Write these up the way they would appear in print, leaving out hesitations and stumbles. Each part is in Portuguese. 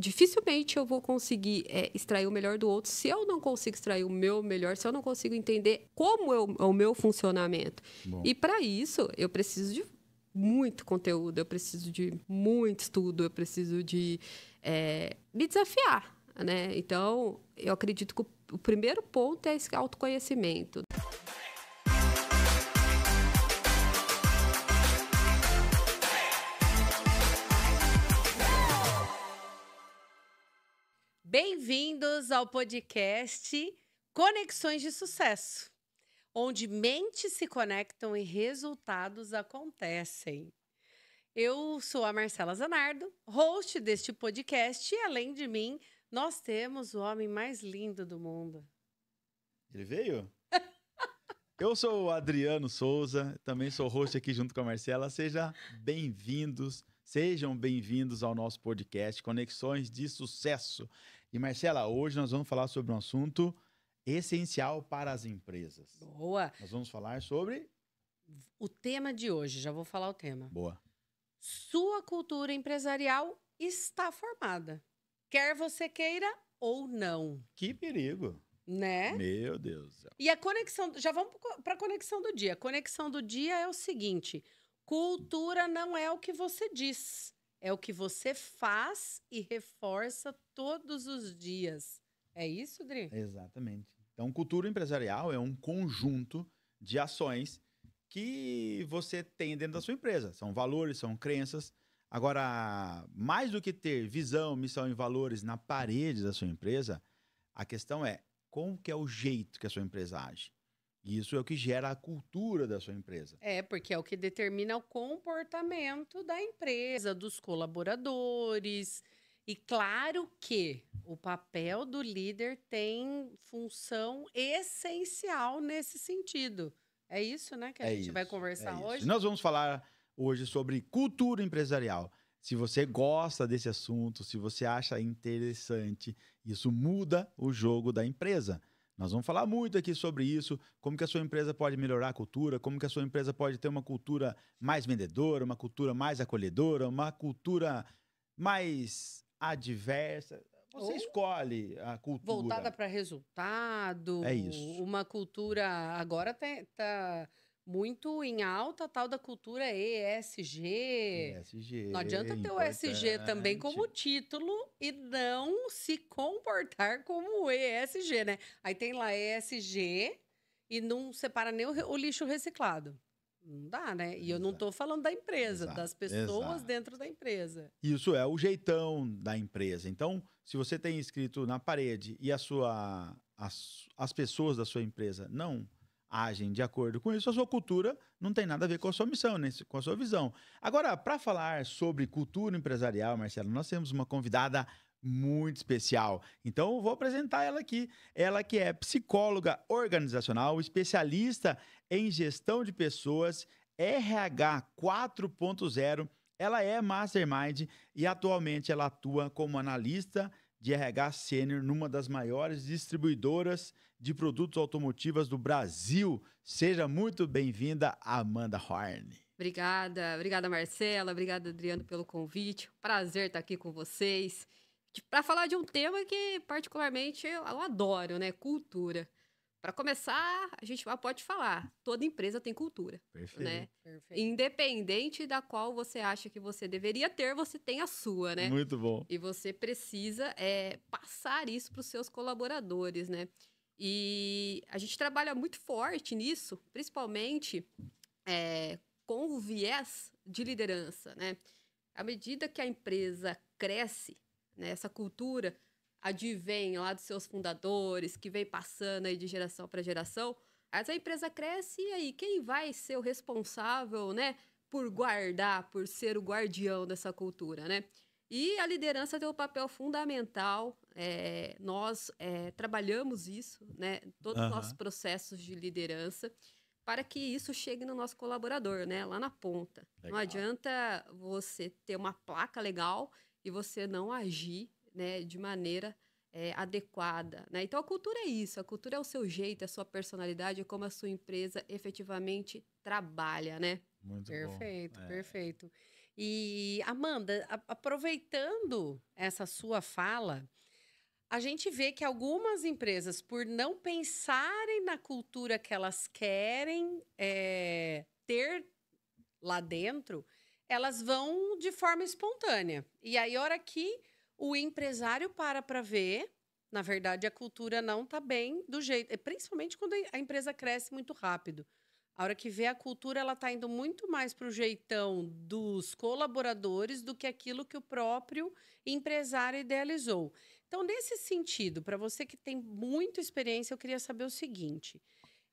dificilmente eu vou conseguir extrair o melhor do outro se eu não consigo extrair o meu melhor, se eu não consigo entender como é o meu funcionamento. Bom. E para isso, eu preciso de muito conteúdo, eu preciso de muito estudo, eu preciso de me desafiar, né? Então, eu acredito que o primeiro ponto é esse autoconhecimento. Bem-vindos ao podcast Conexões de Sucesso, onde mentes se conectam e resultados acontecem. Eu sou a Marcela Zanardo, host deste podcast, e além de mim, nós temos o homem mais lindo do mundo. Ele veio? Eu sou o Adriano Souza, também sou host aqui junto com a Marcela. Sejam bem-vindos ao nosso podcast Conexões de Sucesso. E Marcela, hoje nós vamos falar sobre um assunto essencial para as empresas. Boa! Nós vamos falar sobre... O tema de hoje, já vou falar o tema. Boa. Sua cultura empresarial está formada, quer você queira ou não. Que perigo! Né? Meu Deus do céu. E a conexão, já vamos para a conexão do dia. A conexão do dia é o seguinte: cultura não é o que você diz, é o que você faz e reforça todos os dias. É isso, Dri? Exatamente. Então, cultura empresarial é um conjunto de ações que você tem dentro da sua empresa. São valores, são crenças. Agora, mais do que ter visão, missão e valores na parede da sua empresa, a questão é como que é o jeito que a sua empresa age. E isso é o que gera a cultura da sua empresa. É, porque é o que determina o comportamento da empresa, dos colaboradores. E claro que o papel do líder tem função essencial nesse sentido. É isso, né, que a gente vai conversar hoje? E nós vamos falar hoje sobre cultura empresarial. Se você gosta desse assunto, se você acha interessante, isso muda o jogo da empresa. Nós vamos falar muito aqui sobre isso, como que a sua empresa pode melhorar a cultura, como que a sua empresa pode ter uma cultura mais vendedora, uma cultura mais acolhedora, uma cultura mais adversa. Você escolhe a cultura. Voltada para resultado. É isso. Uma cultura... Agora tá muito em alta a tal da cultura ESG. ESG. Não adianta ter o ESG também como título e não se comportar como o ESG, né? Aí tem lá ESG e não separa nem o lixo reciclado. Não dá, né? E eu não estou falando da empresa, das pessoas dentro da empresa. Isso é o jeitão da empresa. Então, se você tem escrito na parede e as pessoas da sua empresa não agem de acordo com isso, a sua cultura não tem nada a ver com a sua missão, nem com a sua visão. Agora, para falar sobre cultura empresarial, Marcelo, nós temos uma convidada muito especial. Então, eu vou apresentar ela aqui. Ela que é psicóloga organizacional, especialista em gestão de pessoas, RH 4.0. Ela é Mastermind e atualmente ela atua como analista de RH Sênior numa das maiores distribuidoras de produtos automotivos do Brasil. Seja muito bem-vinda, Amanda Horn. Obrigada Marcela, obrigada Adriano pelo convite. Prazer estar aqui com vocês para falar de um tema que particularmente eu adoro, né? Cultura. Para começar, a gente pode falar, toda empresa tem cultura. Perfeito. Né? Perfeito. Independente da qual você acha que você deveria ter, você tem a sua, né? Muito bom. E você precisa passar isso para os seus colaboradores, né? E a gente trabalha muito forte nisso, principalmente com o viés de liderança, né? À medida que a empresa cresce, né, essa cultura advém lá dos seus fundadores, que vem passando aí de geração para geração, essa empresa cresce e aí quem vai ser o responsável, né, por guardar, por ser o guardião dessa cultura, né? E a liderança tem um papel fundamental. Nós trabalhamos isso, né, todos os nossos processos de liderança, para que isso chegue no nosso colaborador, né, lá na ponta. Legal. Não adianta você ter uma placa legal e você não agir, né, de maneira adequada, né? Então, a cultura é isso. A cultura é o seu jeito, é a sua personalidade, é como a sua empresa efetivamente trabalha, né? Muito Perfeito, bom. perfeito. E, Amanda, aproveitando essa sua fala, a gente vê que algumas empresas, por não pensarem na cultura que elas querem ter lá dentro, elas vão de forma espontânea. E aí, a hora que o empresário para ver, na verdade, a cultura não está bem do jeito... Principalmente quando a empresa cresce muito rápido. A hora que vê a cultura, ela está indo muito mais para o jeitão dos colaboradores do que aquilo que o próprio empresário idealizou. Então, nesse sentido, para você que tem muita experiência, eu queria saber o seguinte: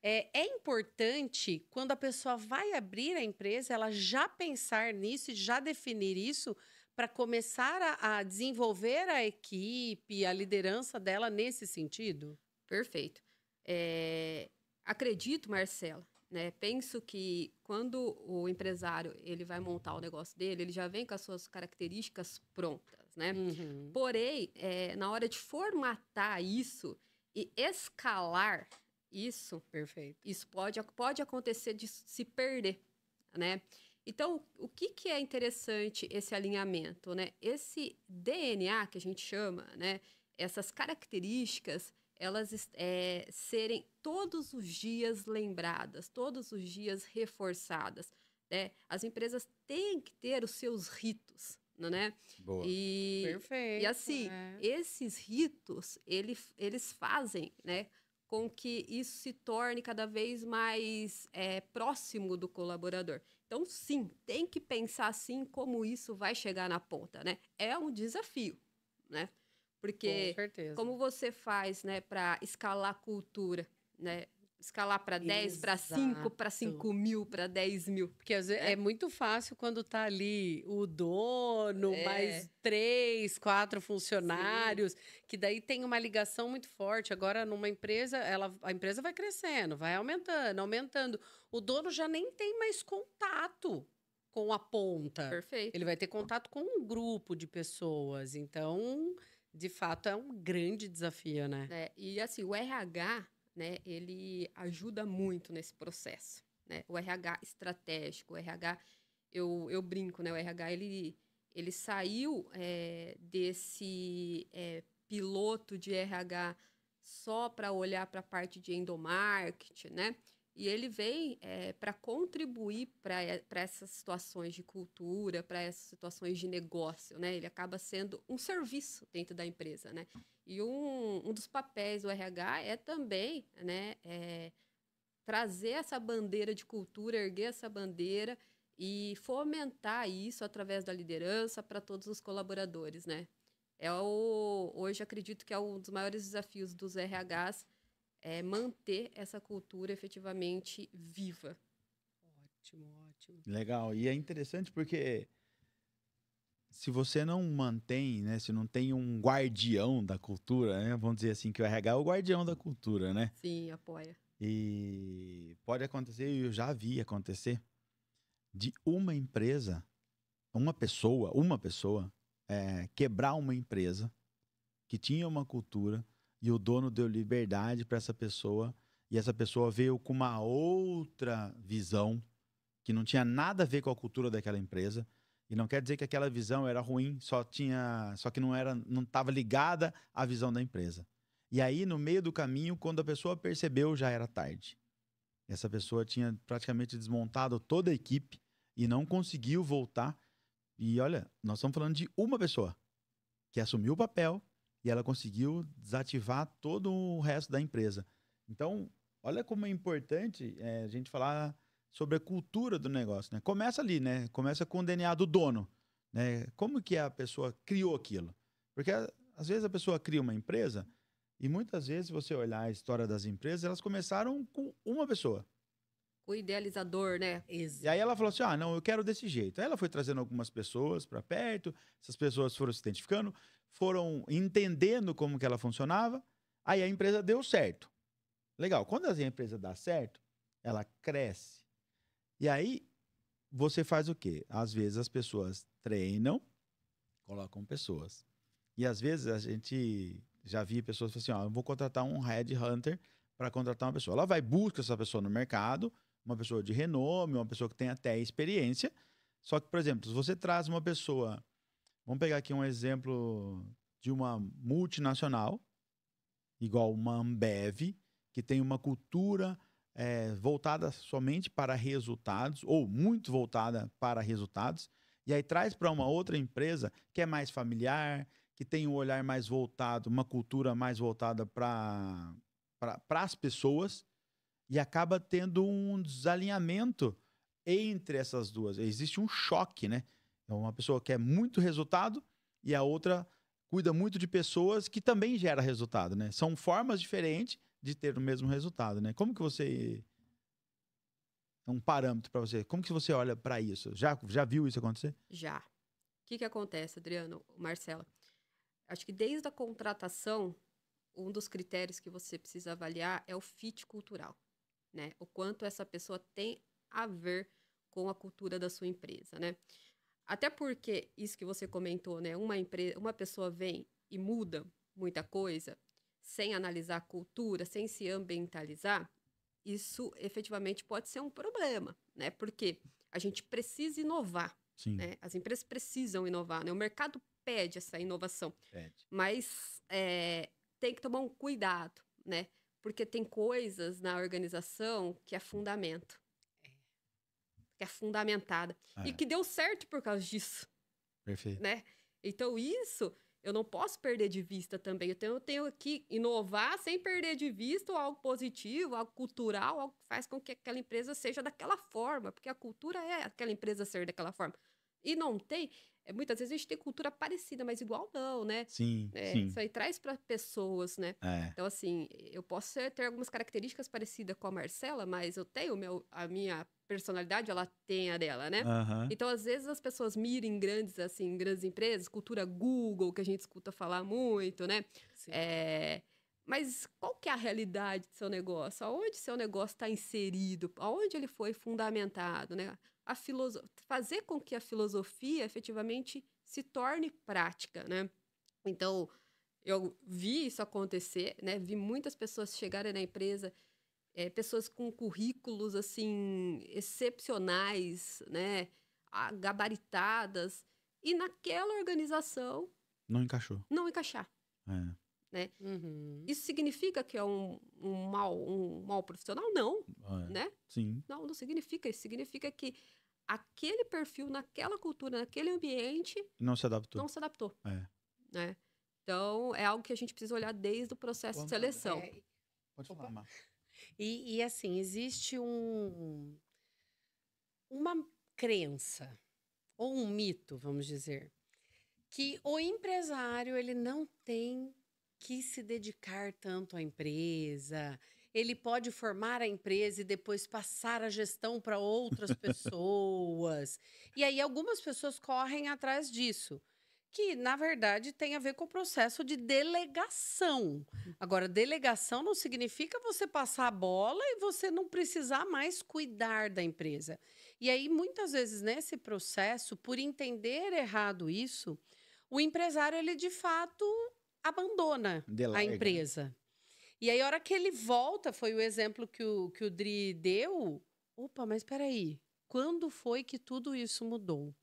é importante, quando a pessoa vai abrir a empresa, ela já pensar nisso e já definir isso para começar a desenvolver a equipe, a liderança dela nesse sentido? Perfeito. Acredito, Marcela, né? Penso que quando o empresário ele vai montar o negócio dele, ele já vem com as suas características prontas, né? Uhum. Porém, na hora de formatar isso e escalar isso, Perfeito. isso pode acontecer de se perder, né? Então, o que é interessante esse alinhamento, né? Esse DNA que a gente chama, né? Essas características, elas serem todos os dias lembradas, todos os dias reforçadas, né? As empresas têm que ter os seus ritos, né? Boa. Perfeito. E assim, esses ritos, eles fazem, né, com que isso se torne cada vez mais próximo do colaborador. Então, sim, tem que pensar assim como isso vai chegar na ponta, né? É um desafio, né? Porque Com certeza. como você faz, né, para escalar a cultura, né? Escalar para 10, para 5, para 5 mil, para 10 mil. Porque às vezes é muito fácil quando tá ali o dono, mais 3, 4 funcionários, que daí tem uma ligação muito forte. Agora, numa empresa, a empresa vai crescendo, vai aumentando, aumentando. O dono já nem tem mais contato com a ponta. Perfeito. Ele vai ter contato com um grupo de pessoas. Então, de fato, é um grande desafio, né? E assim, o RH, né, ele ajuda muito nesse processo, né? O RH estratégico, o RH, eu brinco, né? O RH, ele saiu desse piloto de RH só para olhar para a parte de endomarketing, né? E ele vem para contribuir para essas situações de cultura, para essas situações de negócio, né? Ele acaba sendo um serviço dentro da empresa, né? E um dos papéis do RH é também, né, trazer essa bandeira de cultura, erguer essa bandeira e fomentar isso através da liderança para todos os colaboradores, né? Hoje acredito que é um dos maiores desafios dos RHs, é manter essa cultura efetivamente viva. Ótimo, ótimo. Legal. E é interessante porque se você não mantém, né? Se não tem um guardião da cultura, né? Vamos dizer assim, que o RH é o guardião da cultura, né? Sim, apoia. E pode acontecer, eu já vi acontecer, de uma empresa, uma pessoa, quebrar uma empresa que tinha uma cultura e o dono deu liberdade para essa pessoa e essa pessoa veio com uma outra visão que não tinha nada a ver com a cultura daquela empresa. E não quer dizer que aquela visão era ruim, só que não estava ligada à visão da empresa. E aí, no meio do caminho, quando a pessoa percebeu, já era tarde. Essa pessoa tinha praticamente desmontado toda a equipe e não conseguiu voltar. E olha, nós estamos falando de uma pessoa que assumiu o papel e ela conseguiu desativar todo o resto da empresa. Então, olha como é importante a gente falar sobre a cultura do negócio, né? Começa ali, né? Começa com o DNA do dono, né? Como que a pessoa criou aquilo? Porque às vezes a pessoa cria uma empresa e muitas vezes, se você olhar a história das empresas, elas começaram com uma pessoa. O idealizador, né? E aí ela falou assim, não, eu quero desse jeito. Aí ela foi trazendo algumas pessoas para perto, essas pessoas foram se identificando, foram entendendo como que ela funcionava, aí a empresa deu certo. Legal, quando a empresa dá certo, ela cresce. E aí, você faz o quê? Às vezes as pessoas treinam, colocam pessoas. E às vezes a gente já viu pessoas que falam assim, eu vou contratar um headhunter para contratar uma pessoa. Ela vai buscar essa pessoa no mercado, uma pessoa de renome, uma pessoa que tem até experiência, Só que, por exemplo, se você traz uma pessoa... Vamos pegar aqui um exemplo de uma multinacional, igual uma Ambev, que tem uma cultura voltada somente para resultados, ou muito voltada para resultados, e aí traz para uma outra empresa que é mais familiar, que tem um olhar mais voltado, uma cultura mais voltada para as pessoas, e acaba tendo um desalinhamento entre essas duas. Existe um choque, né? É uma pessoa que quer muito resultado e a outra cuida muito de pessoas que também gera resultado, né? São formas diferentes de ter o mesmo resultado, né? Como que você... É um parâmetro para você. Como que você olha para isso? Já viu isso acontecer? Já. O que acontece, Adriano, Marcela? Acho que desde a contratação, um dos critérios que você precisa avaliar é o fit cultural, né? O quanto essa pessoa tem a ver com a cultura da sua empresa, né? Até porque isso que você comentou, né? Uma pessoa vem e muda muita coisa sem analisar a cultura, sem se ambientalizar, isso efetivamente pode ser um problema, né? Porque a gente precisa inovar, Sim. né? As empresas precisam inovar, né? O mercado pede essa inovação, mas tem que tomar um cuidado, né? Porque tem coisas na organização que é fundamento, que é fundamentada e que deu certo por causa disso. Perfeito. Né? Então, isso eu não posso perder de vista também. Então, eu tenho que inovar sem perder de vista algo positivo, algo cultural, algo que faz com que aquela empresa seja daquela forma, porque a cultura é aquela empresa ser daquela forma. E não tem... muitas vezes a gente tem cultura parecida, mas igual não, né? Sim, sim. Isso aí traz para pessoas, né? Então, assim, eu posso ter algumas características parecidas com a Marcela, mas eu tenho a minha personalidade, ela tem a dela, né? Então, às vezes, as pessoas miram em grandes empresas, cultura Google, que a gente escuta falar muito, né? Mas qual que é a realidade do seu negócio? Aonde seu negócio está inserido? Aonde ele foi fundamentado, né? Fazer com que a filosofia efetivamente se torne prática, né? Então, eu vi isso acontecer, né? Vi muitas pessoas chegarem na empresa, pessoas com currículos, assim, excepcionais, né? Gabaritadas, e naquela organização... Não encaixou. Não encaixar. Né? Isso significa que é um mau profissional? Não, né? Sim. Não significa. Isso significa que aquele perfil, naquela cultura, naquele ambiente... Não se adaptou. Não se adaptou. Né? Então, é algo que a gente precisa olhar desde o processo de seleção. Pode falar, Mar. E assim, existe uma crença, ou um mito, vamos dizer, que o empresário, ele não tem que se dedicar tanto à empresa, ele pode formar a empresa e depois passar a gestão para outras pessoas. E aí algumas pessoas correm atrás disso, que na verdade tem a ver com o processo de delegação. Agora, delegação não significa você passar a bola e você não precisar mais cuidar da empresa. E aí, muitas vezes, nesse processo, por entender errado isso, o empresário, ele de fato abandona a empresa. E aí, a hora que ele volta, foi o exemplo que o Dri deu. Opa, mas espera aí. Quando foi que tudo isso mudou?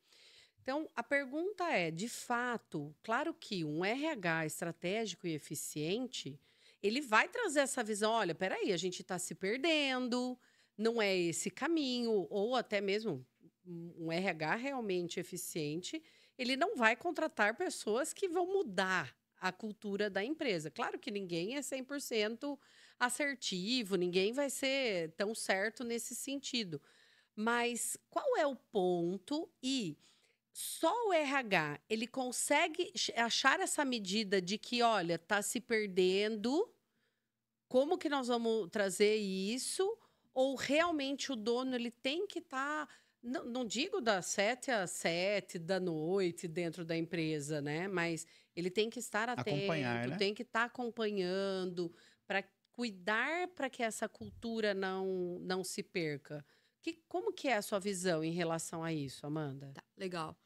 Então, a pergunta é, de fato, claro que um RH estratégico e eficiente, ele vai trazer essa visão, olha, espera aí, a gente está se perdendo, não é esse caminho, ou até mesmo um RH realmente eficiente, ele não vai contratar pessoas que vão mudar a cultura da empresa. Claro que ninguém é 100% assertivo, ninguém vai ser tão certo nesse sentido. Mas qual é o ponto? E só o RH, ele consegue achar essa medida de que, olha, está se perdendo, como que nós vamos trazer isso? Ou realmente o dono, ele tem que estar... Não digo das 7 às 7 da noite dentro da empresa, né? Mas ele tem que estar atento, né? tem que estar acompanhando para cuidar para que essa cultura não se perca. Como que é a sua visão em relação a isso, Amanda? Tá, legal.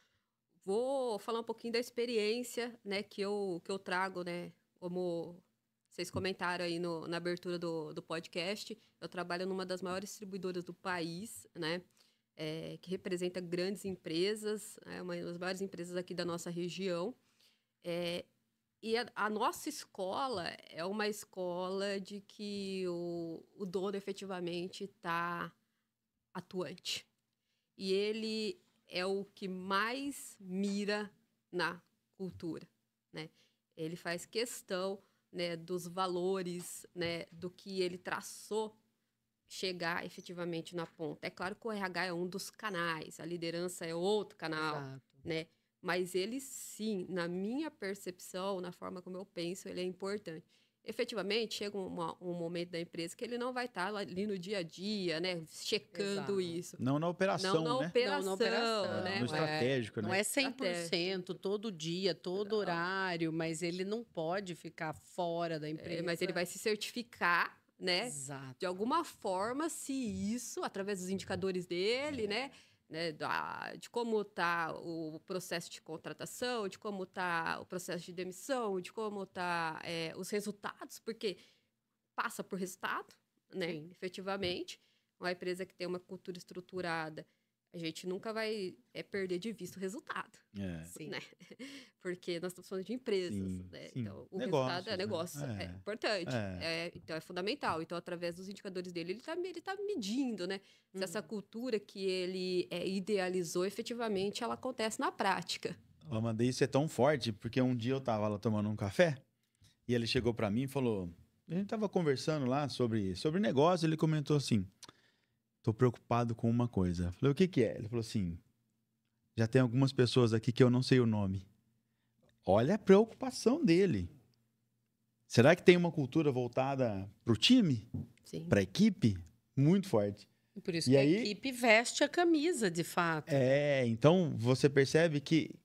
Vou falar um pouquinho da experiência, né, que eu trago, né? Como vocês comentaram aí na abertura do podcast, eu trabalho numa das maiores distribuidoras do país, né? que representa grandes empresas, é uma das maiores empresas aqui da nossa região. E a nossa escola é uma escola de que o dono efetivamente está atuante. E ele é o que mais mira na cultura, né? Ele faz questão, né, dos valores, né, do que ele traçou chegar efetivamente na ponta. É claro que o RH é um dos canais, a liderança é outro canal, Exato. né? Mas ele, sim, na minha percepção, na forma como eu penso, ele é importante. Efetivamente, chega um momento da empresa que ele não vai estar ali no dia a dia, né? Checando Exato. isso. Não na operação, Não na né? operação, Não na operação, né? No estratégico, Não né? é 100% todo dia, todo horário, mas ele não pode ficar fora da empresa. Mas ele vai se certificar, né? Exato. De alguma forma, se isso, através dos indicadores dele, né? De como está o processo de contratação, de como está o processo de demissão, de como tá os resultados, porque passa por resultado, né? Sim. Efetivamente. Uma empresa que tem uma cultura estruturada, a gente nunca vai perder de vista o resultado, Sim. né? Porque nós estamos falando de empresas, Sim, né? sim. Então, o Negócios, resultado é né? negócio, é importante, então é fundamental. Então, através dos indicadores dele, ele tá medindo, né? Se essa cultura que ele idealizou, efetivamente, ela acontece na prática. Amanda, isso é tão forte, porque um dia eu tava lá tomando um café, e ele chegou para mim e falou... A gente tava conversando lá sobre negócio, ele comentou assim... Tô preocupado com uma coisa. Eu falei, o que que é? Ele falou assim... Já tem algumas pessoas aqui que eu não sei o nome. Olha a preocupação dele. Será que tem uma cultura voltada pro time? Sim. Pra equipe? Muito forte. Por isso E que aí- a equipe veste a camisa, de fato. Então você percebe que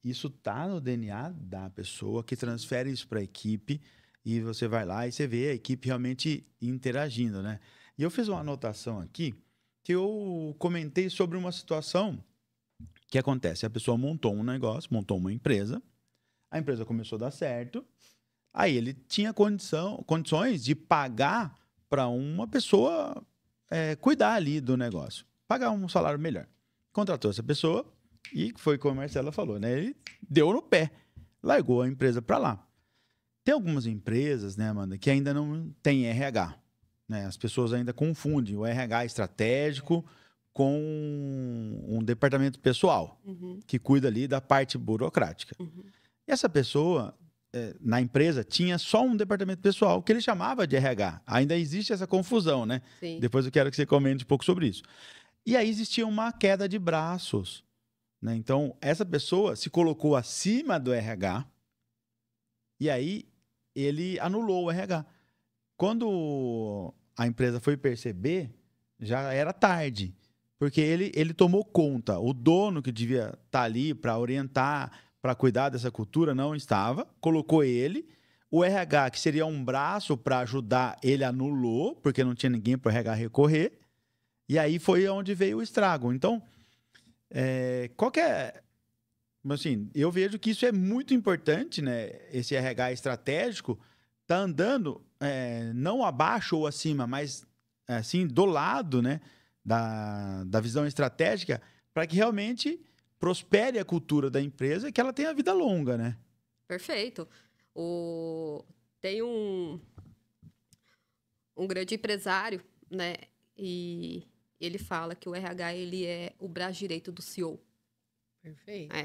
isso tá no DNA da pessoa, que transfere isso pra equipe, e você vai lá e você vê a equipe realmente interagindo, né? E eu fiz uma anotação aqui, que eu comentei sobre uma situação que acontece. A pessoa montou um negócio, montou uma empresa, a empresa começou a dar certo, aí ele tinha condições de pagar para uma pessoa cuidar ali do negócio, pagar um salário melhor. Contratou essa pessoa e foi como a Marcela falou, né? Ele deu no pé, largou a empresa para lá. Tem algumas empresas, né, Amanda, que ainda não tem RH, né? As pessoas ainda confundem o RH estratégico com um departamento pessoal que cuida ali da parte burocrática. E essa pessoa, na empresa, tinha só um departamento pessoal que ele chamava de RH. Ainda existe essa confusão, né? Sim. Depois eu quero que você comente um pouco sobre isso. E aí existia uma queda de braços, né? Então, essa pessoa se colocou acima do RH e aí ele anulou o RH. Quando a empresa foi perceber, já era tarde, porque ele tomou conta. O dono que devia estar ali para orientar, para cuidar dessa cultura, não estava, colocou ele. O RH, que seria um braço para ajudar, ele anulou, porque não tinha ninguém para o RH recorrer. E aí foi onde veio o estrago. Então, qual que é... Assim, eu vejo que isso é muito importante, né? Esse RH estratégico tá andando não abaixo ou acima, mas assim, do lado, né? Da visão estratégica, para que realmente prospere a cultura da empresa e que ela tenha vida longa, né? Perfeito. Tem um grande empresário, né? E ele fala que o RH ele é o braço direito do CEO. Perfeito.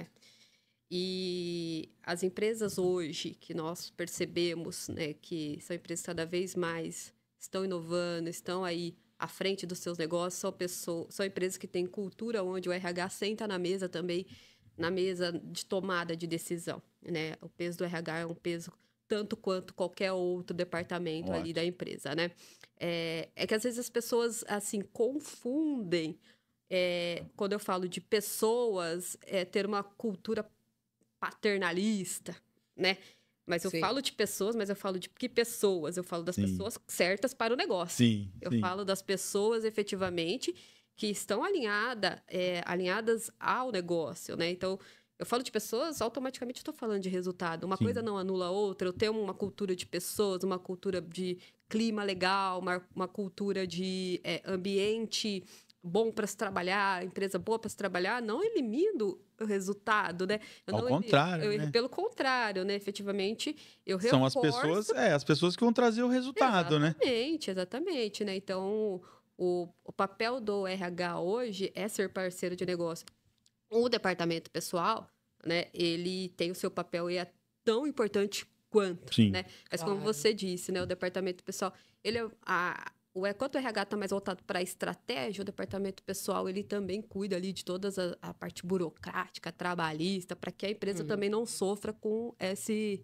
E as empresas hoje que nós percebemos, né, que são empresas que cada vez mais estão inovando, estão aí à frente dos seus negócios, são empresas que têm cultura onde o RH senta na mesa também, na mesa de tomada de decisão, né? O peso do RH é um peso tanto quanto qualquer outro departamento ali da empresa, né? É que às vezes as pessoas, assim, confundem, quando eu falo de pessoas, ter uma cultura paternalista, né? Mas eu falo de pessoas, mas eu falo de que pessoas? Eu falo das pessoas certas para o negócio. Eu falo das pessoas, efetivamente, que estão alinhadas ao negócio, né? Então, eu falo de pessoas, automaticamente estou falando de resultado. Uma coisa não anula a outra. Eu tenho uma cultura de pessoas, uma cultura de clima legal, uma cultura de ambiente bom para se trabalhar, empresa boa para se trabalhar, não elimino o resultado, né? Ao contrário, né? Pelo contrário, né? Efetivamente, eu São reforço... as pessoas que vão trazer o resultado, né? Exatamente, né? Então, o papel do RH hoje é ser parceiro de negócio. O departamento pessoal, né? Ele tem o seu papel e é tão importante quanto, Sim. né? Mas Claro. como você disse, né? O departamento pessoal, ele quanto o RH está mais voltado para a estratégia, o departamento pessoal ele também cuida ali de toda a parte burocrática, trabalhista, para que a empresa também não sofra com esse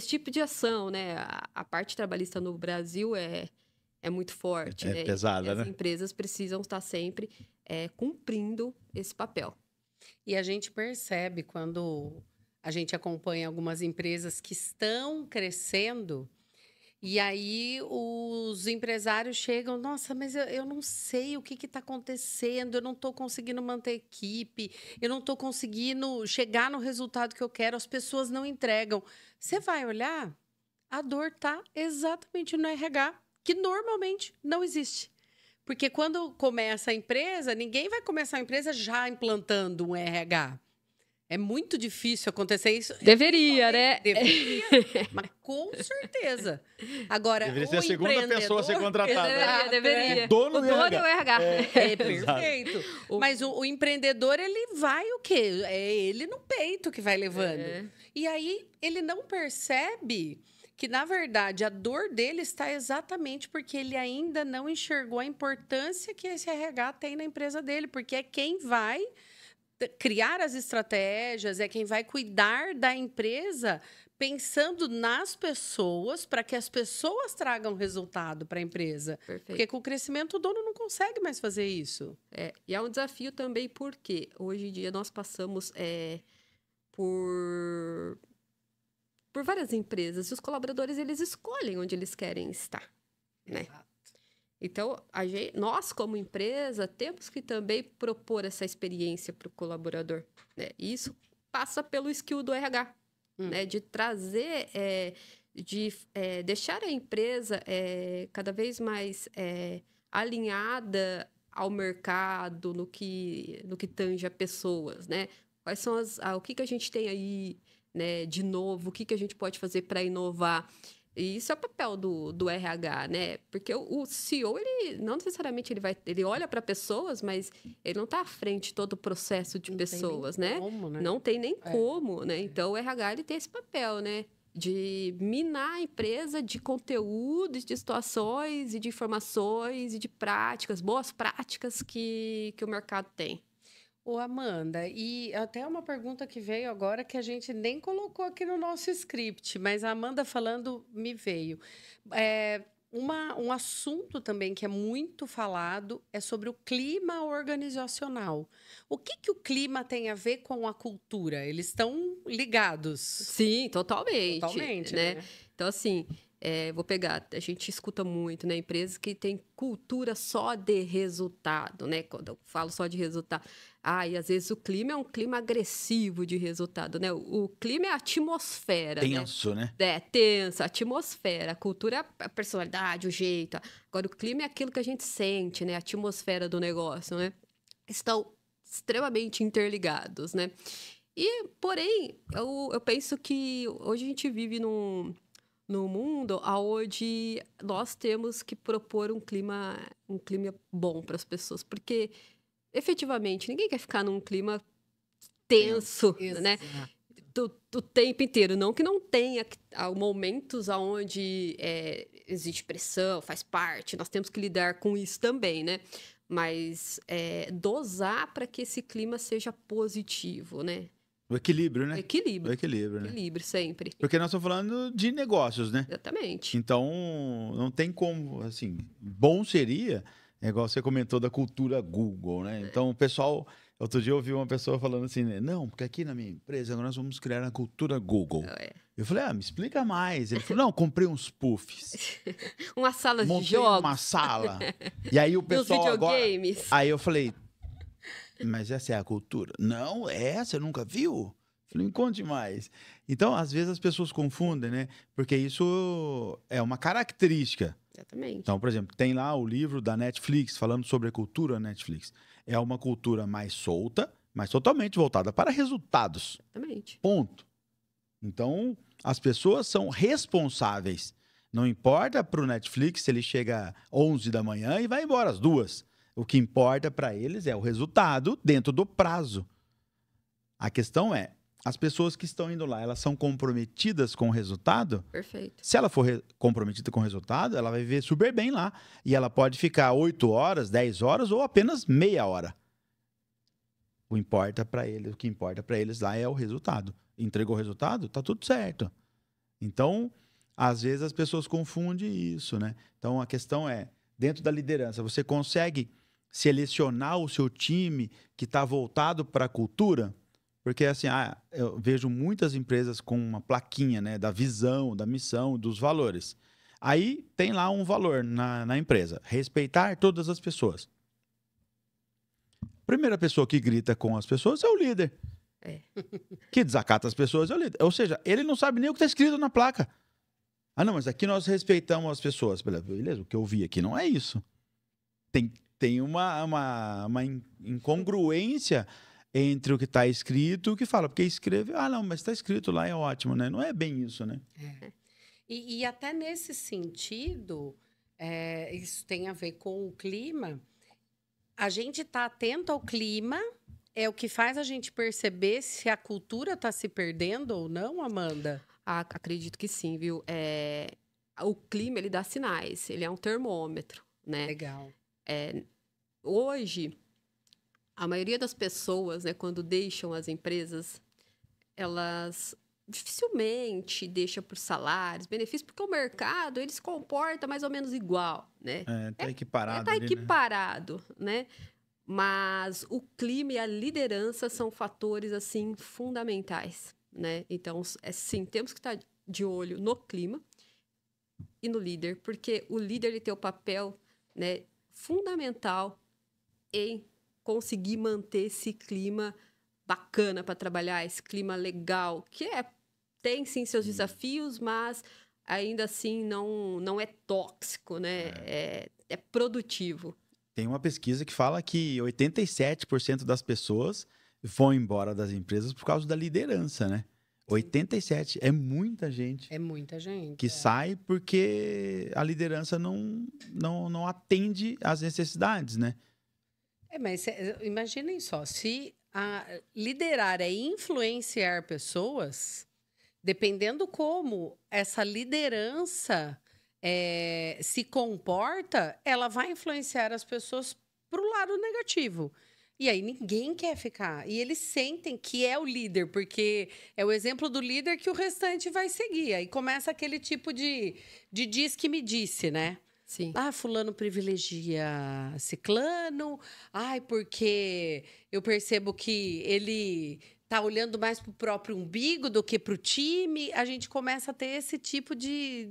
tipo de ação, né? A parte trabalhista no Brasil é muito forte, né? Pesada, e as né? empresas precisam estar sempre cumprindo esse papel. E a gente percebe quando a gente acompanha algumas empresas que estão crescendo. E aí os empresários chegam, nossa, mas eu não sei o que está acontecendo, eu não estou conseguindo manter a equipe, eu não estou conseguindo chegar no resultado que eu quero, as pessoas não entregam. Você vai olhar, a dor está exatamente no RH, que normalmente não existe. Porque quando começa a empresa, ninguém vai começar a empresa já implantando um RH. É muito difícil acontecer isso. Deveria, né? Deveria, mas com certeza. Agora, Deveria ser o a segunda pessoa a ser contratada. Deveria. O dono do é o RH. É perfeito. Mas o empreendedor, ele vai o quê? É ele no peito que vai levando. E aí, ele não percebe que, na verdade, a dor dele está exatamente porque ele ainda não enxergou a importância que esse RH tem na empresa dele, porque é quem vai criar as estratégias, é quem vai cuidar da empresa pensando nas pessoas para que as pessoas tragam resultado para a empresa. Perfeito. Porque com o crescimento o dono não consegue mais fazer isso. E é um desafio também porque hoje em dia nós passamos por várias empresas e os colaboradores eles escolhem onde eles querem estar, né? Exato. Então, nós, como empresa, temos que também propor essa experiência para o colaborador, né? E isso passa pelo skill do RH, né? De trazer, deixar a empresa cada vez mais alinhada ao mercado, no que tange a pessoas, né? Quais são o que a gente tem aí, né, de novo, o que a gente pode fazer para inovar. E isso é o papel do RH, né? Porque o CEO, ele não necessariamente ele olha para pessoas, mas ele não está à frente de todo o processo de pessoas, né? Como, né? Não tem nem como, né? Então, o RH, ele tem esse papel, né? De minar a empresa de conteúdos, de situações e de informações e de práticas, boas práticas que o mercado tem. Ô, Amanda, e até uma pergunta que veio agora que a gente nem colocou aqui no nosso script, mas a Amanda falando me veio. Um assunto também que é muito falado é sobre o clima organizacional. O que o clima tem a ver com a cultura? Eles estão ligados? Sim, totalmente. Totalmente, né? Então, assim, vou pegar, a gente escuta muito, né? Empresas que têm cultura só de resultado, né? Quando eu falo só de resultado. E às vezes o clima é um clima agressivo de resultado, né? O clima é a atmosfera, tenso, né? Tenso, a atmosfera. A cultura é a personalidade, o jeito. Agora, o clima é aquilo que a gente sente, né? A atmosfera do negócio, né? Estão extremamente interligados, né? E, porém, eu penso que hoje a gente vive num mundo onde nós temos que propor um clima bom para as pessoas, porque efetivamente ninguém quer ficar num clima tenso, né? Do tempo inteiro. Não que não tenha momentos onde existe pressão, faz parte, nós temos que lidar com isso também, né? Mas dosar para que esse clima seja positivo, né? O equilíbrio, né? Equilíbrio. O equilíbrio, né? Equilíbrio, sempre. Porque nós estamos falando de negócios, né? Exatamente. Então, não tem como, assim, bom seria, igual você comentou da cultura Google, né? Então, o pessoal, outro dia eu ouvi uma pessoa falando assim, né? Não, porque aqui na minha empresa nós vamos criar a cultura Google. Eu falei, me explica mais. Ele falou, não, comprei uns puffs. Uma sala Montei de jogos. uma sala. E aí o pessoal videogames. Agora... Aí eu falei, mas essa é a cultura? Não, você nunca viu? Falei, me conte mais. Então, às vezes as pessoas confundem, né? Porque isso é uma característica. Exatamente. Então, por exemplo, tem lá o livro da Netflix, falando sobre a cultura Netflix. É uma cultura mais solta, mas totalmente voltada para resultados. Exatamente. Ponto. Então, as pessoas são responsáveis. Não importa para o Netflix se ele chega às 11 da manhã e vai embora às 2. O que importa para eles é o resultado dentro do prazo. A questão é, as pessoas que estão indo lá, elas são comprometidas com o resultado? Perfeito. Se ela for comprometida com o resultado, ela vai viver super bem lá. E ela pode ficar 8 horas, 10 horas ou apenas meia hora. O que importa para eles lá é o resultado. Entregou o resultado? Tá tudo certo. Então, às vezes as pessoas confundem isso, né? Então, a questão é, dentro da liderança, você consegue selecionar o seu time que está voltado para a cultura? Porque, assim, eu vejo muitas empresas com uma plaquinha, né, da visão, da missão, dos valores. Aí tem lá um valor na empresa: respeitar todas as pessoas. A primeira pessoa que grita com as pessoas é o líder. Que desacata as pessoas é o líder. Ou seja, ele não sabe nem o que está escrito na placa. Ah, não, mas aqui nós respeitamos as pessoas. Beleza, o que eu vi aqui não é isso. Tem uma incongruência entre o que está escrito e o que fala. Porque escreve, não, mas está escrito lá, é ótimo, né? Não é bem isso, né? E até nesse sentido, isso tem a ver com o clima. A gente está atento ao clima é o que faz a gente perceber se a cultura está se perdendo ou não, Amanda? Acredito que sim, viu? O clima, ele dá sinais. Ele é um termômetro, né? Legal. Hoje, a maioria das pessoas, né, quando deixam as empresas, elas dificilmente deixam por salários, benefícios, porque o mercado, ele se comporta mais ou menos igual, né? Tá equiparado. Tá equiparado, né? Mas o clima e a liderança são fatores, assim, fundamentais, né? Então, sim, temos que estar de olho no clima e no líder, porque o líder, ele tem o papel, né, fundamental em conseguir manter esse clima bacana para trabalhar, esse clima legal, que tem sim seus desafios, mas ainda assim não é tóxico, né? É produtivo. Tem uma pesquisa que fala que 87% das pessoas vão embora das empresas por causa da liderança, né? 87%. É muita gente. É muita gente. Que sai porque a liderança não atende às necessidades, né? Mas imaginem só, se liderar é influenciar pessoas, dependendo como essa liderança se comporta, ela vai influenciar as pessoas para o lado negativo. E aí ninguém quer ficar. E eles sentem que é o líder, porque é o exemplo do líder que o restante vai seguir. Aí começa aquele tipo de diz que me disse, né? Sim. Fulano privilegia ciclano. Porque eu percebo que ele tá olhando mais pro próprio umbigo do que pro time. A gente começa a ter esse tipo de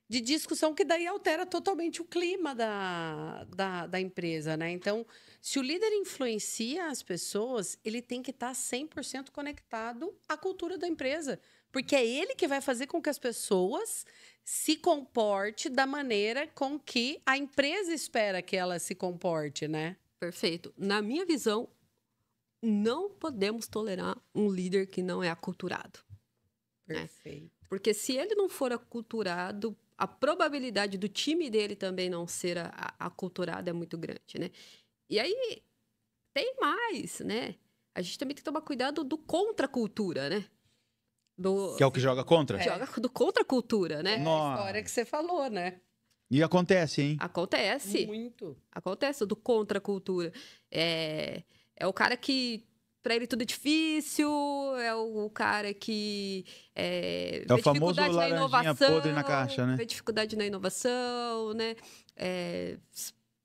discussão que daí altera totalmente o clima da empresa, né? Então, se o líder influencia as pessoas, ele tem que estar 100% conectado à cultura da empresa. Porque é ele que vai fazer com que as pessoas se comportem da maneira com que a empresa espera que ela se comporte, né? Perfeito. Na minha visão, não podemos tolerar um líder que não é aculturado. Perfeito. Né? Porque se ele não for aculturado, a probabilidade do time dele também não ser aculturado é muito grande, né? E aí, tem mais, né? A gente também tem que tomar cuidado do contra-cultura, né? Que é o que joga contra? Joga do contra-cultura, né? A história que você falou, né? E acontece, hein? Acontece. Muito. Acontece do contra-cultura. É o cara que... Pra ele tudo é difícil, é o cara que é o famoso laranjinha podre na caixa, né? Vê dificuldade na inovação, né?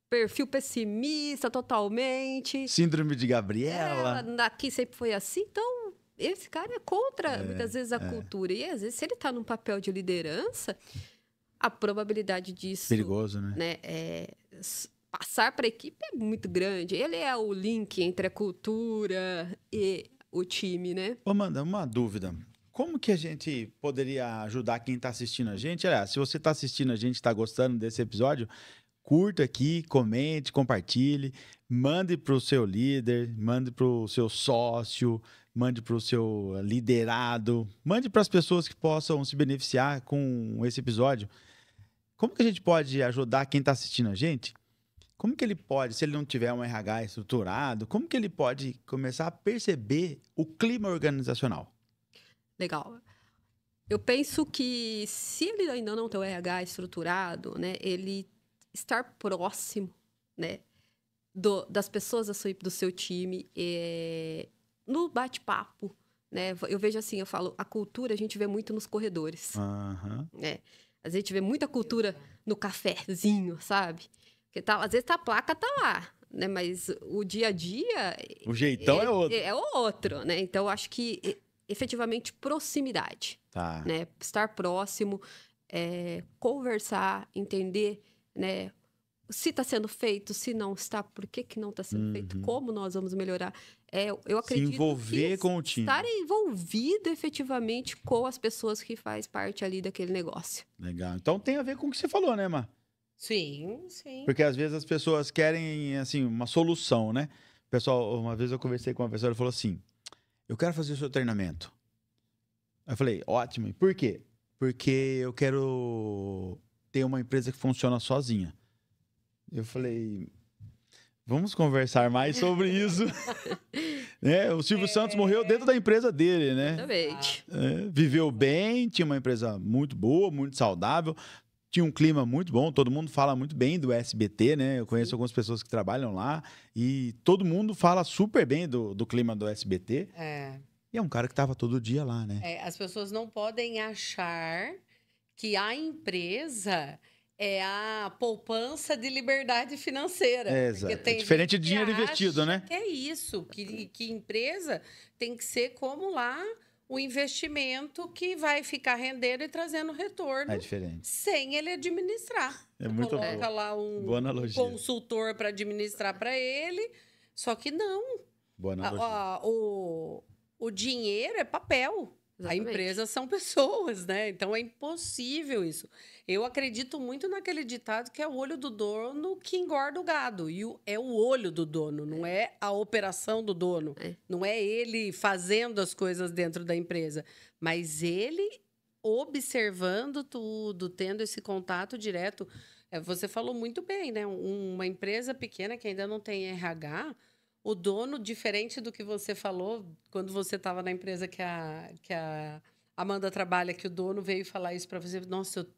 Perfil pessimista totalmente. Síndrome de Gabriela. Aqui sempre foi assim. Então, esse cara é contra, muitas vezes, a cultura. E, às vezes, se ele tá num papel de liderança, a probabilidade disso... Perigoso, né? Passar para a equipe é muito grande. Ele é o link entre a cultura e o time, né? Ô, Amanda, uma dúvida. Como que a gente poderia ajudar quem está assistindo a gente? Aliás, se você está assistindo a gente, está gostando desse episódio, curta aqui, comente, compartilhe, mande para o seu líder, mande para o seu sócio, mande para o seu liderado, mande para as pessoas que possam se beneficiar com esse episódio. Como que a gente pode ajudar quem está assistindo a gente? Como que ele pode, se ele não tiver um RH estruturado, como que ele pode começar a perceber o clima organizacional? Legal. Eu penso que se ele ainda não tem o RH estruturado, né, ele estar próximo, né, das pessoas do seu time, no bate-papo, né? Eu vejo assim, eu falo, a cultura a gente vê muito nos corredores, né? A gente vê muita cultura no cafezinho, sabe? Porque às vezes a placa tá lá, né? Mas o dia a dia... O jeitão é outro. É outro, né? Então, eu acho que, efetivamente, proximidade. Tá. Né? Estar próximo, conversar, entender, né? Se está sendo feito, se não está, por que não está sendo feito, como nós vamos melhorar. Eu acredito se envolver com o time. Estar envolvido efetivamente com as pessoas que faz parte ali daquele negócio. Legal. Então tem a ver com o que você falou, né, Mar? Sim, sim. Porque às vezes as pessoas querem, assim, uma solução, né? Pessoal, uma vez eu conversei com uma pessoa e falou assim, eu quero fazer o seu treinamento. Eu falei, ótimo. E por quê? Porque eu quero ter uma empresa que funciona sozinha. Eu falei, vamos conversar mais sobre isso. Né? O Silvio Santos morreu dentro da empresa dele, né? Exatamente. Viveu bem, tinha uma empresa muito boa, muito saudável, tinha um clima muito bom, todo mundo fala muito bem do SBT, né? Eu conheço algumas pessoas que trabalham lá e todo mundo fala super bem do clima do SBT. E é um cara que estava todo dia lá, né? As pessoas não podem achar que a empresa é a poupança de liberdade financeira. Exato. É diferente de dinheiro investido, né? Que é isso, que empresa tem que ser como lá o investimento que vai ficar rendendo e trazendo retorno. É diferente. Sem ele administrar. É muito bom. Coloca lá um consultor para administrar para ele, só que não. Boa analogia. O dinheiro é papel. Exatamente. A empresa são pessoas, né? Então é impossível isso. Eu acredito muito naquele ditado que é o olho do dono que engorda o gado. E é o olho do dono, não é a operação do dono. Não é ele fazendo as coisas dentro da empresa. Mas ele observando tudo, tendo esse contato direto. Você falou muito bem, né? Uma empresa pequena que ainda não tem RH... O dono, diferente do que você falou, quando você estava na empresa que a Amanda trabalha, que o dono veio falar isso para você. Nossa,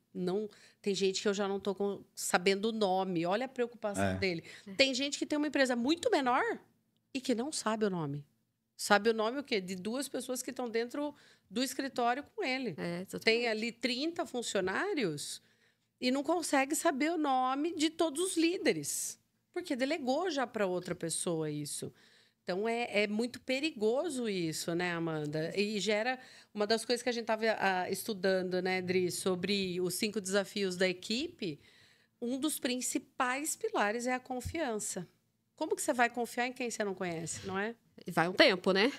tem gente que eu já não estou sabendo o nome. Olha a preocupação dele. Tem gente que tem uma empresa muito menor e que não sabe o nome. Sabe o nome o quê? De 2 pessoas que estão dentro do escritório com ele. Tem ali 30 funcionários e não consegue saber o nome de todos os líderes. Porque delegou já para outra pessoa isso. Então, é muito perigoso isso, né, Amanda? E gera... Uma das coisas que a gente estava estudando, né, Dri, sobre os 5 desafios da equipe, um dos principais pilares é a confiança. Como que você vai confiar em quem você não conhece, não é? Vai um tempo, né?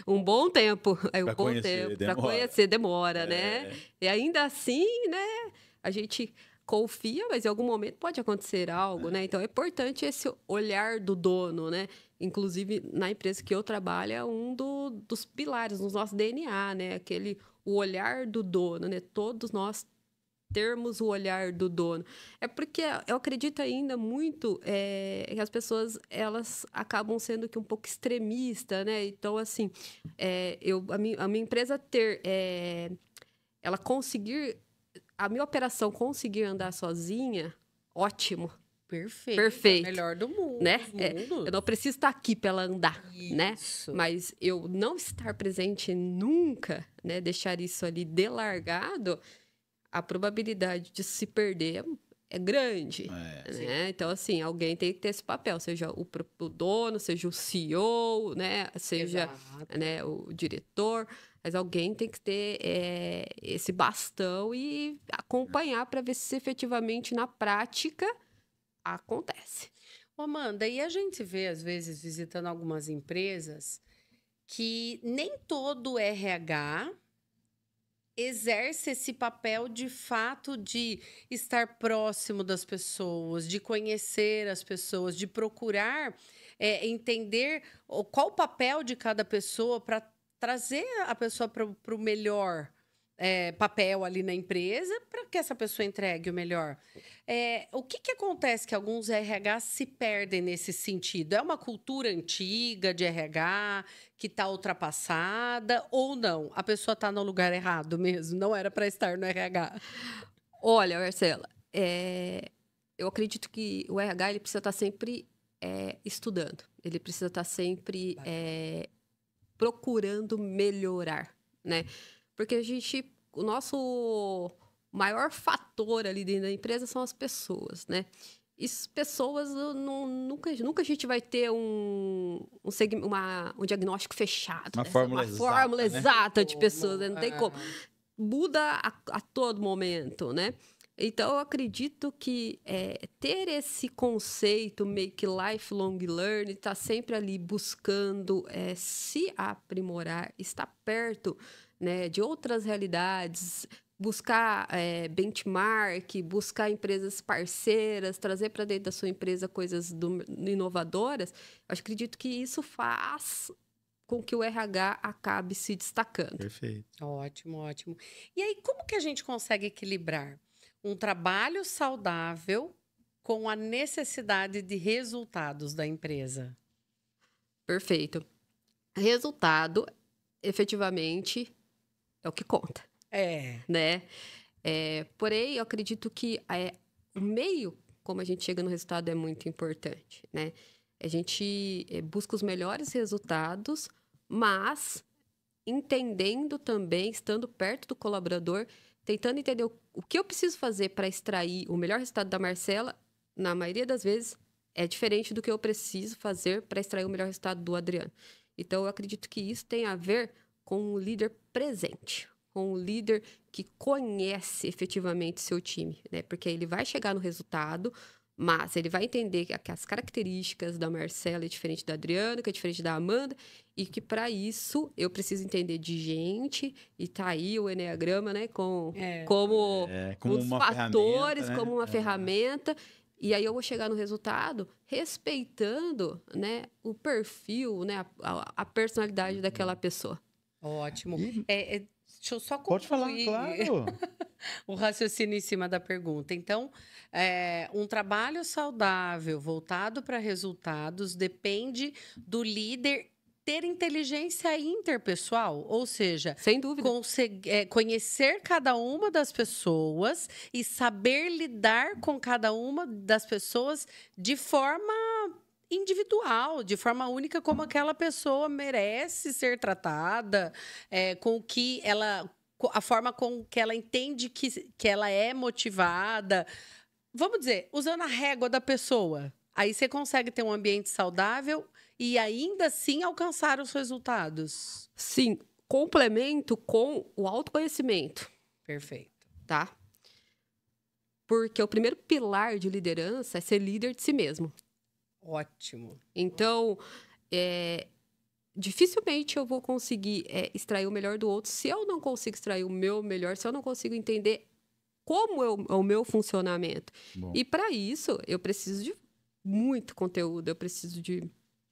Um bom tempo. Para conhecer, Para conhecer, demora, né? E ainda assim, né, a gente... confia, mas em algum momento pode acontecer algo, né? Então, é importante esse olhar do dono, né? Inclusive, na empresa que eu trabalho, é um dos pilares do nosso DNA, né? O olhar do dono, né? Todos nós termos o olhar do dono. É porque eu acredito ainda muito que as pessoas, elas acabam sendo um pouco extremistas, né? Então, assim, a minha empresa ela conseguir... A minha operação conseguir andar sozinha, ótimo. Perfeito. Melhor do mundo. Né? Eu não preciso estar aqui para ela andar, né? Isso. Mas eu não estar presente nunca, né? Deixar isso ali delargado, a probabilidade de se perder é grande. Né? Então, assim, alguém tem que ter esse papel, seja o dono, seja o CEO, né? Seja né, o diretor... Mas alguém tem que ter esse bastão e acompanhar para ver se efetivamente na prática acontece. Amanda, e a gente vê, às vezes, visitando algumas empresas, que nem todo RH exerce esse papel de fato de estar próximo das pessoas, de conhecer as pessoas, de procurar entender qual o papel de cada pessoa para trazer a pessoa para o melhor papel ali na empresa, para que essa pessoa entregue o melhor. O que acontece que alguns RH se perdem nesse sentido? É uma cultura antiga de RH que está ultrapassada ou não? A pessoa está no lugar errado mesmo, não era para estar no RH. Olha, Marcela, eu acredito que o RH ele precisa estar sempre estudando, ele precisa estar sempre procurando melhorar, né? Porque o nosso maior fator ali dentro da empresa são as pessoas, né? E as pessoas, nunca a gente vai ter um diagnóstico fechado. Uma fórmula exata de pessoas, né? Não tem como. Muda a todo momento, né? Então, eu acredito que ter esse conceito make lifelong learning, estar sempre ali buscando se aprimorar, estar perto, né, de outras realidades, buscar benchmark, buscar empresas parceiras, trazer para dentro da sua empresa coisas inovadoras, eu acredito que isso faz com que o RH acabe se destacando. Perfeito. Ótimo, ótimo. E aí, como que a gente consegue equilibrar um trabalho saudável com a necessidade de resultados da empresa? Perfeito. Resultado, efetivamente, é o que conta. Né? Porém, eu acredito que o meio como a gente chega no resultado é muito importante, né? A gente busca os melhores resultados, mas entendendo também, estando perto do colaborador, tentando entender o que eu preciso fazer para extrair o melhor resultado da Marcela, na maioria das vezes, é diferente do que eu preciso fazer para extrair o melhor resultado do Adriano. Então, eu acredito que isso tem a ver com o líder presente, com o líder que conhece efetivamente seu time, né? Porque ele vai chegar no resultado, mas ele vai entender que as características da Marcela é diferente da Adriana, que é diferente da Amanda, e que para isso eu preciso entender de gente, e tá aí o Eneagrama, né? Como um dos fatores, né? como uma ferramenta. E aí eu vou chegar no resultado respeitando, né, o perfil, né, a personalidade daquela pessoa. Ótimo. Deixa eu só concluir. Pode falar, claro. O raciocínio em cima da pergunta. Então, um trabalho saudável, voltado para resultados, depende do líder ter inteligência interpessoal, ou seja, sem dúvida, conhecer cada uma das pessoas e saber lidar com cada uma das pessoas de forma individual, de forma única, como aquela pessoa merece ser tratada, a forma com que ela entende que ela é motivada. Vamos dizer, usando a régua da pessoa. Aí você consegue ter um ambiente saudável e ainda assim alcançar os resultados. Sim, complemento com o autoconhecimento. Perfeito. Tá? Porque o primeiro pilar de liderança é ser líder de si mesmo. Ótimo. Então, dificilmente eu vou conseguir extrair o melhor do outro se eu não consigo extrair o meu melhor, se eu não consigo entender como é o meu funcionamento. Bom. E para isso, eu preciso de muito conteúdo, eu preciso de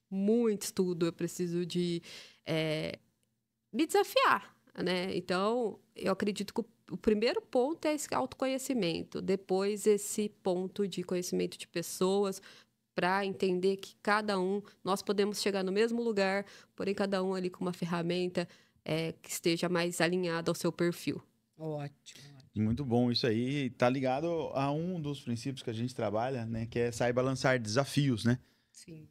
muito estudo, eu preciso de me desafiar, né? Então, eu acredito que o primeiro ponto é esse autoconhecimento, depois esse ponto de conhecimento de pessoas, para entender que nós podemos chegar no mesmo lugar, porém cada um ali com uma ferramenta que esteja mais alinhada ao seu perfil. Ótimo. Muito bom isso aí. Tá ligado a um dos princípios que a gente trabalha, né? Que é saiba lançar desafios, né? Sim.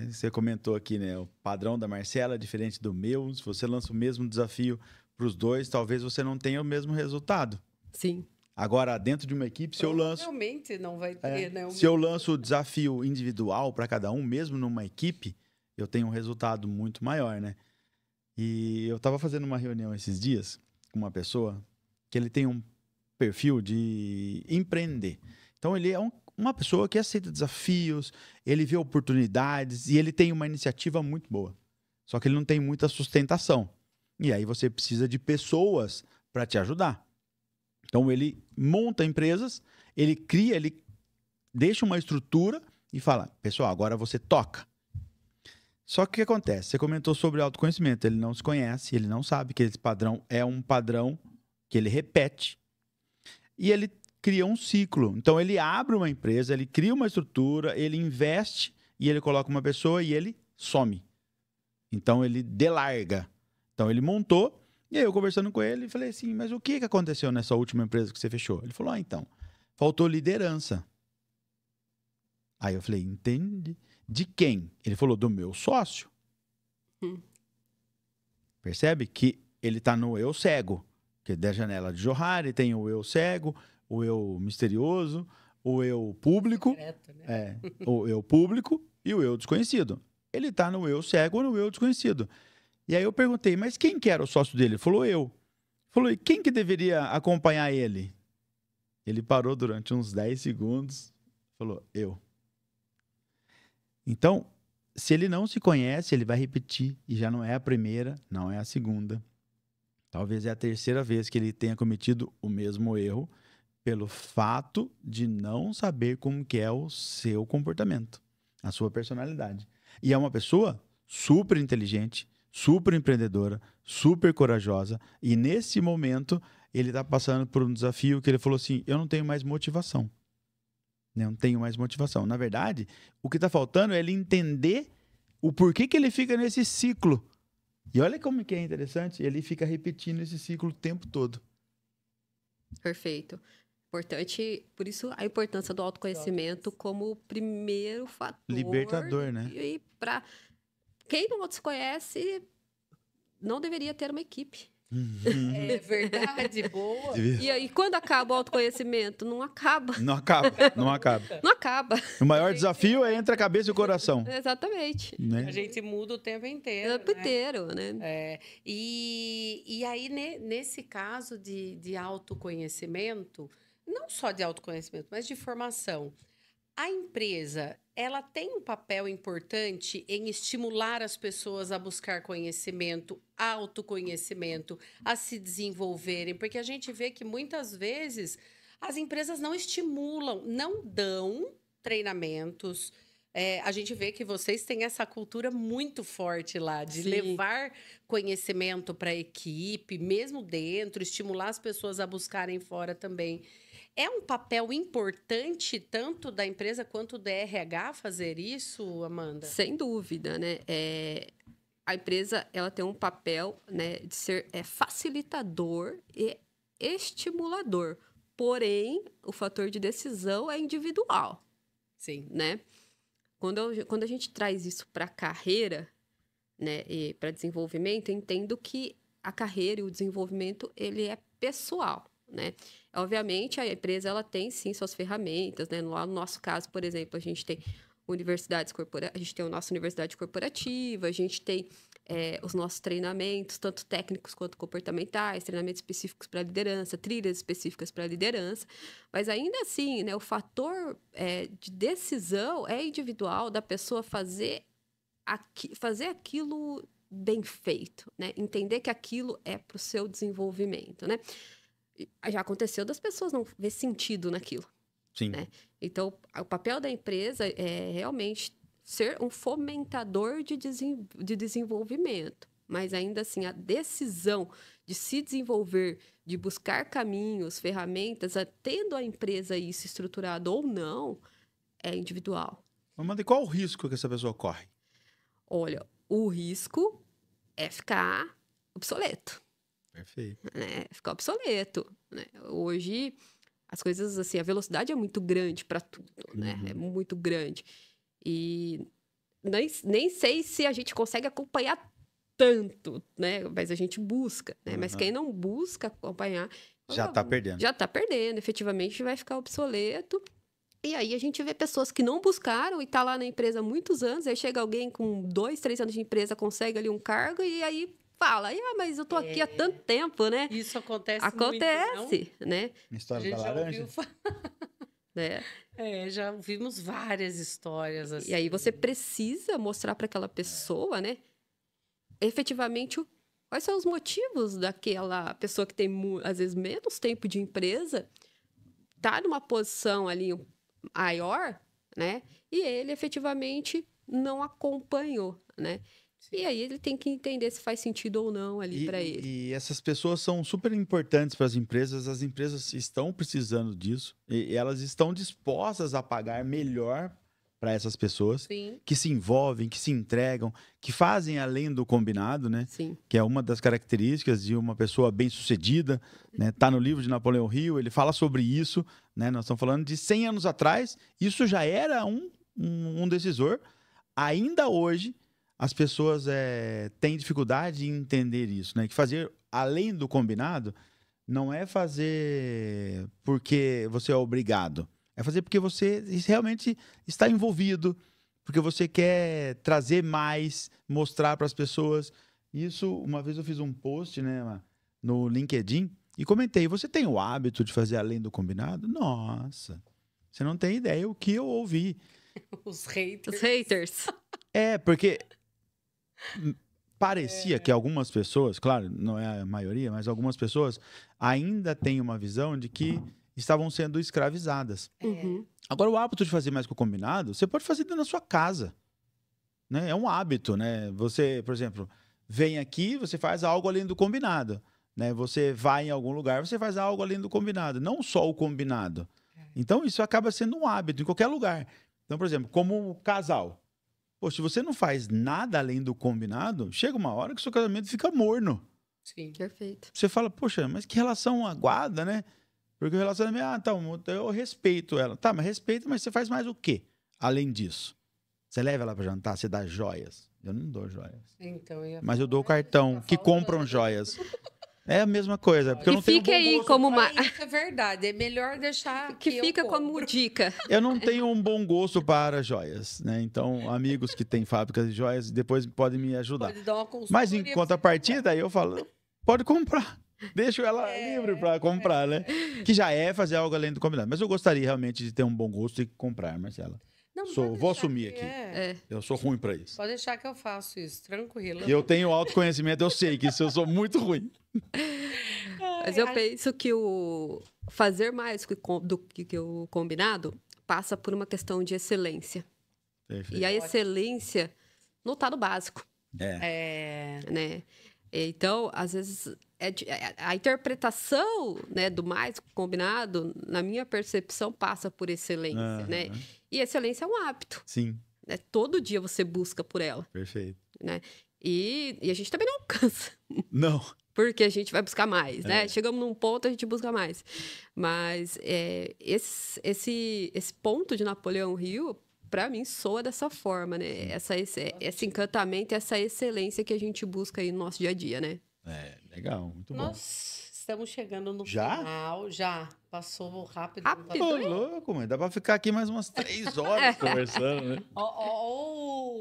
Você comentou aqui, né? O padrão da Marcela é diferente do meu. Se você lança o mesmo desafio para os dois, talvez você não tenha o mesmo resultado. Sim. Agora, dentro de uma equipe, se eu lanço... Provavelmente não vai ter, né? Se eu lanço o desafio individual para cada um, mesmo numa equipe, eu tenho um resultado muito maior, né? E eu estava fazendo uma reunião esses dias com uma pessoa que ele tem um perfil de empreender. Então, ele é uma pessoa que aceita desafios, ele vê oportunidades e ele tem uma iniciativa muito boa. Só que ele não tem muita sustentação. E aí você precisa de pessoas para te ajudar. Então ele monta empresas, ele cria, ele deixa uma estrutura e fala, pessoal, agora você toca. Só que o que acontece? Você comentou sobre autoconhecimento, ele não se conhece, ele não sabe que esse padrão é um padrão que ele repete. E ele cria um ciclo. Então ele abre uma empresa, ele cria uma estrutura, ele investe e ele coloca uma pessoa e ele some. Então ele delarga. Então ele montou, e aí eu conversando com ele, falei assim, mas o que aconteceu nessa última empresa que você fechou? Ele falou, então, faltou liderança. Aí eu falei, entendi. De quem? Ele falou, do meu sócio. Percebe que ele está no eu cego, que é da janela de Johari, tem o eu cego, o eu misterioso, o eu público, Secreto, né? o eu público e o eu desconhecido. Ele está no eu cego ou no eu desconhecido. E aí eu perguntei, mas quem que era o sócio dele? Ele falou, eu. Falou, e quem que deveria acompanhar ele? Ele parou durante uns 10 segundos, falou, eu. Então, se ele não se conhece, ele vai repetir, e já não é a primeira, não é a segunda. Talvez é a terceira vez que ele tenha cometido o mesmo erro, pelo fato de não saber como que é o seu comportamento, a sua personalidade. E é uma pessoa super inteligente, super empreendedora, super corajosa, e nesse momento ele está passando por um desafio que ele falou assim, eu não tenho mais motivação. Não tenho mais motivação. Na verdade, o que está faltando é ele entender o porquê que ele fica nesse ciclo. E olha como que é interessante, ele fica repetindo esse ciclo o tempo todo. Perfeito. Importante, por isso a importância do autoconhecimento como primeiro fator. Libertador, né? E para quem não se conhece, não deveria ter uma equipe. É verdade, boa. E aí, quando acaba o autoconhecimento? Não acaba. Não acaba, não acaba. Não acaba. O maior desafio é entre a cabeça e o coração. Exatamente. Né? A gente muda o tempo O inteiro, tempo né? inteiro, né? É, e aí, nesse caso de autoconhecimento, não só de autoconhecimento, mas de formação, a empresa, ela tem um papel importante em estimular as pessoas a buscar conhecimento, autoconhecimento, a se desenvolverem, porque a gente vê que muitas vezes as empresas não estimulam, não dão treinamentos. A gente vê que vocês têm essa cultura muito forte lá, de Sim. levar conhecimento para a equipe, mesmo dentro, estimular as pessoas a buscarem fora também. É um papel importante, tanto da empresa quanto do RH, fazer isso, Amanda? Sem dúvida, né? A empresa ela tem um papel, né, de ser facilitador e estimulador. Porém, o fator de decisão é individual, Sim. né? Quando a gente traz isso para a carreira, né, e para desenvolvimento, eu entendo que a carreira e o desenvolvimento ele é pessoal, né? Obviamente, a empresa ela tem sim suas ferramentas, né? No nosso caso, por exemplo, a gente tem a gente tem a nossa universidade corporativa, a gente tem os nossos treinamentos, tanto técnicos quanto comportamentais, treinamentos específicos para liderança, trilhas específicas para liderança, mas ainda assim, né, o fator de decisão é individual da pessoa fazer aquilo bem feito, né? Entender que aquilo é para o seu desenvolvimento, né? Já aconteceu das pessoas não ver sentido naquilo. Sim. Né? Então, o papel da empresa é realmente ser um fomentador de desenvolvimento. Mas, ainda assim, a decisão de se desenvolver, de buscar caminhos, ferramentas, tendo a empresa isso estruturado ou não, é individual. Amanda, e qual o risco que essa pessoa corre? Olha, o risco é ficar obsoleto. Perfeito. Né? Ficar obsoleto. Né? Hoje, as coisas, assim, a velocidade é muito grande para tudo, né? É muito grande. E nem sei se a gente consegue acompanhar tanto, né? Mas a gente busca, né? Mas quem não busca acompanhar... Já está perdendo. Já está perdendo. Efetivamente, vai ficar obsoleto. E aí, a gente vê pessoas que não buscaram e tá lá na empresa há muitos anos, aí chega alguém com 2, 3 anos de empresa, consegue ali um cargo e aí... fala, mas eu tô aqui há tanto tempo, né? Isso acontece Acontece, muito, né? História da laranja? Já ouvimos várias histórias assim. E aí você precisa mostrar para aquela pessoa, né? efetivamente quais são os motivos daquela pessoa que tem, às vezes, menos tempo de empresa, tá numa posição ali maior, né? E ele efetivamente não acompanhou, né? E aí ele tem que entender se faz sentido ou não ali para ele. E essas pessoas são super importantes para as empresas estão precisando disso, e elas estão dispostas a pagar melhor para essas pessoas Sim. que se envolvem, que se entregam, que fazem além do combinado, né? Sim. Que é uma das características de uma pessoa bem-sucedida, né? Tá no livro de Napoleão Hill, ele fala sobre isso, né? Nós estamos falando de 100 anos atrás, isso já era um decisor. Ainda hoje, as pessoas têm dificuldade em entender isso, né? Que fazer além do combinado não é fazer porque você é obrigado. É fazer porque você realmente está envolvido, porque você quer trazer mais, mostrar para as pessoas. Isso, uma vez eu fiz um post, né, no LinkedIn e comentei: você tem o hábito de fazer além do combinado? Nossa, você não tem ideia o que eu ouvi. Os haters. Os haters. Porque parecia que algumas pessoas, claro, não é a maioria, mas algumas pessoas ainda têm uma visão de que estavam sendo escravizadas. Uhum. Agora, o hábito de fazer mais que o combinado, você pode fazer dentro da sua casa, né? É um hábito, né? Você, por exemplo, vem aqui, você faz algo além do combinado, né? Você vai em algum lugar, você faz algo além do combinado, não só o combinado. Então, isso acaba sendo um hábito em qualquer lugar. Então, por exemplo, como casal. Pô, se você não faz nada além do combinado, chega uma hora que o seu casamento fica morno. Sim. Perfeito. Você fala, poxa, mas que relação aguada, né? Porque o relacionamento, eu respeito ela. Tá, mas respeito, mas você faz mais o quê? Além disso. Você leva ela para jantar, você dá joias. Eu não dou joias. Então, mas eu dou cartão, que compram joias. É a mesma coisa, porque eu não tenho fica aí gosto. como uma... Isso é verdade, é melhor deixar que fica como dica. Eu não tenho um bom gosto para joias, né? Então, amigos que têm fábricas de joias, depois podem me ajudar. Pode dar uma consultoria. Mas em contrapartida, aí eu falo, pode comprar. Deixo ela livre para comprar, né? Que já é fazer algo além do combinado. Mas eu gostaria realmente de ter um bom gosto e comprar, Marcela. Não, Vou assumir aqui. É. Eu sou ruim para isso. Pode deixar que eu faço isso, tranquilo. Eu tenho autoconhecimento, eu sei que isso eu sou muito ruim. Mas eu penso que o fazer mais do que o combinado passa por uma questão de excelência. Perfeito. E a excelência não está no básico. É. Né? Então, às vezes, a interpretação, né, do mais combinado, na minha percepção, passa por excelência, né? E excelência é um hábito. Sim. Né? Todo dia você busca por ela. Perfeito. Né? E a gente também não alcança. Não. Porque a gente vai buscar mais, né? Chegamos num ponto, a gente busca mais. Mas esse ponto de Napoleão Hill, para mim, soa dessa forma, né? Esse encantamento, essa excelência que a gente busca aí no nosso dia a dia, né? Legal, muito bom. Nós estamos chegando no Já? final. Já. Passou rápido. Rápido. Ô, louco, mãe. Dá pra ficar aqui mais umas 3 horas conversando, né?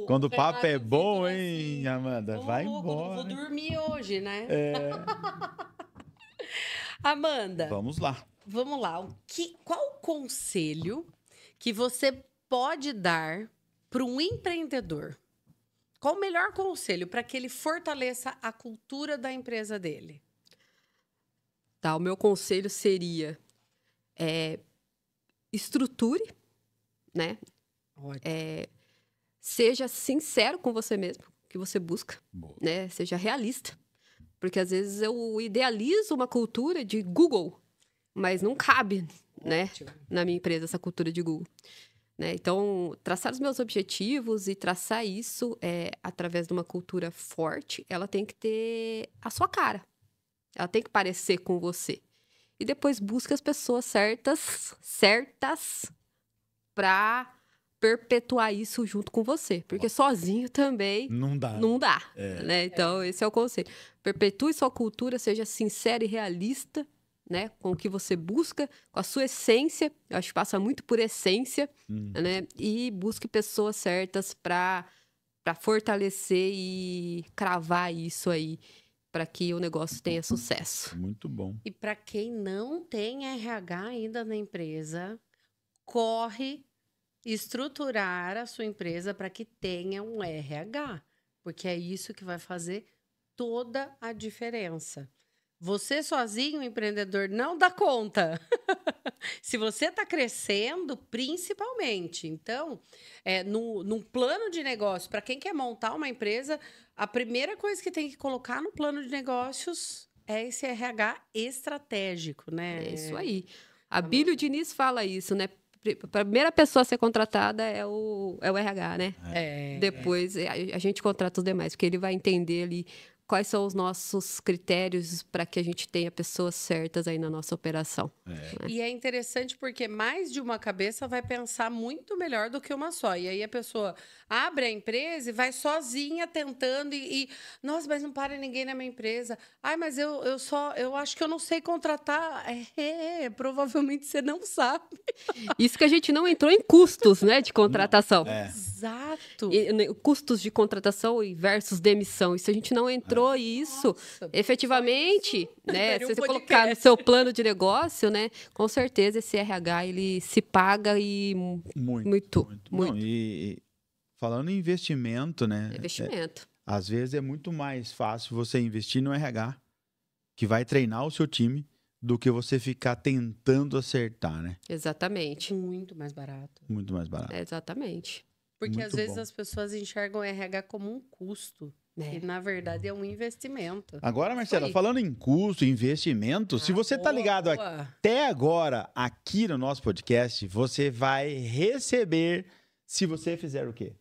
Quando o papo é bom, hein, Amanda? Vai embora. Vou dormir hoje, né? É. Amanda, Vamos lá. vamos lá. Qual o conselho que você pode dar para um empreendedor? Qual o melhor conselho para que ele fortaleça a cultura da empresa dele? Tá, o meu conselho seria estruture, né? Ótimo. Seja sincero com você mesmo, que você busca, Boa. né? Seja realista. Porque às vezes eu idealizo uma cultura de Google, mas não cabe, né, na minha empresa essa cultura de Google. Né? Então, traçar os meus objetivos e traçar isso através de uma cultura forte, ela tem que ter a sua cara. Ela tem que parecer com você. E depois busque as pessoas certas para perpetuar isso junto com você. Porque sozinho também Não dá. não dá. Né? Então, esse é o conselho. Perpetue sua cultura, seja sincera e realista, né? Com o que você busca, com a sua essência. Eu acho que passa muito por essência. Né? E busque pessoas certas para fortalecer e cravar isso aí, para que o negócio tenha sucesso. Muito bom. E para quem não tem RH ainda na empresa, corre estruturar a sua empresa para que tenha um RH. Porque é isso que vai fazer toda a diferença. Você sozinho, empreendedor, não dá conta. Se você está crescendo, principalmente. Então, num plano de negócio, para quem quer montar uma empresa, a primeira coisa que tem que colocar no plano de negócios é esse RH estratégico, né? É isso aí. A Bílio Diniz fala isso, né? A primeira pessoa a ser contratada é o RH, né? Depois a gente contrata os demais, porque ele vai entender ali quais são os nossos critérios para que a gente tenha pessoas certas aí na nossa operação. E é interessante porque mais de uma cabeça vai pensar muito melhor do que uma só. E aí a pessoa abre a empresa e vai sozinha tentando nossa, mas não para ninguém na minha empresa. Ai, mas eu acho que eu não sei contratar. Provavelmente você não sabe. Isso que a gente não entrou em custos, né, de contratação. Exato. Custos de contratação versus demissão. Isso a gente não entrou isso. Nossa, efetivamente, né, se um você podcast. colocar no seu plano de negócio, né, com certeza esse RH ele se paga e muito. Não, e falando em investimento, né? Investimento. Às vezes é muito mais fácil você investir no RH, que vai treinar o seu time, do que você ficar tentando acertar, né? Exatamente. Muito mais barato. Muito mais barato. Exatamente. Porque Muito às vezes bom. as pessoas enxergam o RH como um custo. É. E na verdade é um investimento. Agora, Marcela, aí. falando em custo, investimento, se você tá ligado boa. até agora aqui no nosso podcast, você vai receber se você fizer o quê?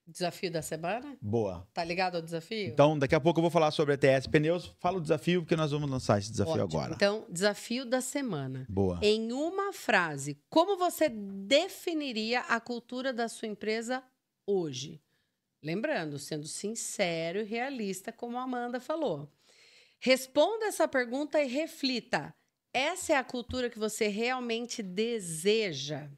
Desafio da semana? Boa. Tá ligado ao desafio? Então, daqui a pouco eu vou falar sobre a TS Pneus. Fala o desafio, porque nós vamos lançar esse desafio Ótimo. agora. Então, desafio da semana. Boa. Em uma frase, como você definiria a cultura da sua empresa hoje? Lembrando, sendo sincero e realista, como a Amanda falou. Responda essa pergunta e reflita. Essa é a cultura que você realmente deseja?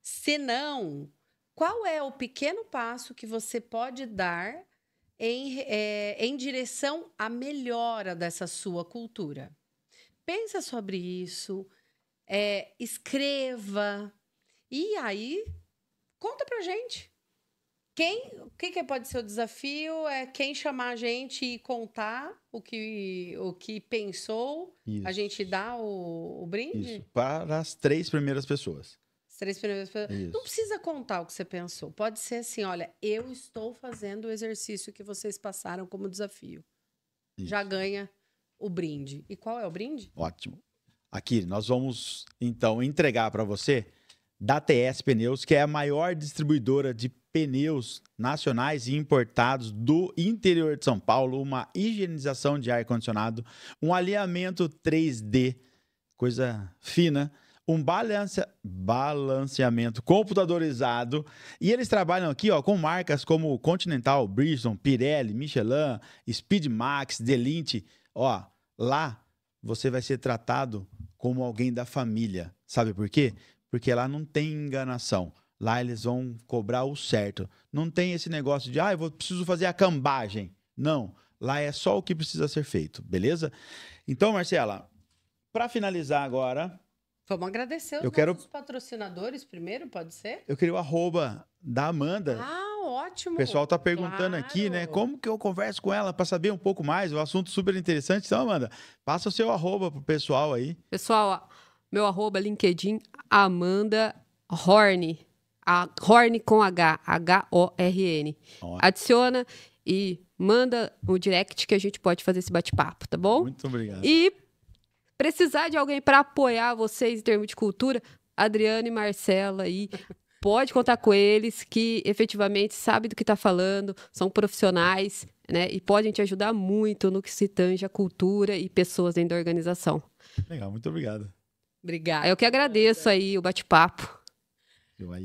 Se não, qual é o pequeno passo que você pode dar em direção à melhora dessa sua cultura? Pensa sobre isso, escreva e aí conta pra gente. O que pode ser o desafio? É quem chamar a gente e contar o que pensou. Isso. A gente dá o brinde? Isso. Para as 3 primeiras pessoas. As 3 primeiras pessoas. Isso. Não precisa contar o que você pensou. Pode ser assim, olha, eu estou fazendo o exercício que vocês passaram como desafio. Isso. Já ganha o brinde. E qual é o brinde? Ótimo. Aqui, nós vamos, então, entregar para você da TS Pneus, que é a maior distribuidora de pneus nacionais e importados do interior de São Paulo, uma higienização de ar-condicionado, um alinhamento 3D, coisa fina, um balanceamento computadorizado, e eles trabalham aqui com marcas como Continental, Bridgestone, Pirelli, Michelin, Speedmax, Delinte. Lá você vai ser tratado como alguém da família. Sabe por quê? Porque lá não tem enganação. Lá eles vão cobrar o certo. Não tem esse negócio de, preciso fazer a cambagem. Não. Lá é só o que precisa ser feito, beleza? Então, Marcela, para finalizar agora... Vamos agradecer os nossos patrocinadores primeiro, pode ser? Eu queria o @ da Amanda. Ótimo. O pessoal tá perguntando aqui, né? Como que eu converso com ela para saber um pouco mais? O assunto super interessante. Então, Amanda, passa o seu @ pro pessoal aí. Pessoal, meu @ LinkedIn, Amanda Horn. Horn com H, H-O-R-N. Adiciona e manda o direct que a gente pode fazer esse bate-papo, tá bom? Muito obrigado. E precisar de alguém para apoiar vocês em termos de cultura, Adriana e Marcela aí, pode contar com eles, que efetivamente sabem do que está falando, são profissionais, né? E podem te ajudar muito no que se tange a cultura e pessoas dentro da organização. Legal, muito obrigado. Obrigada. Eu que agradeço aí o bate-papo.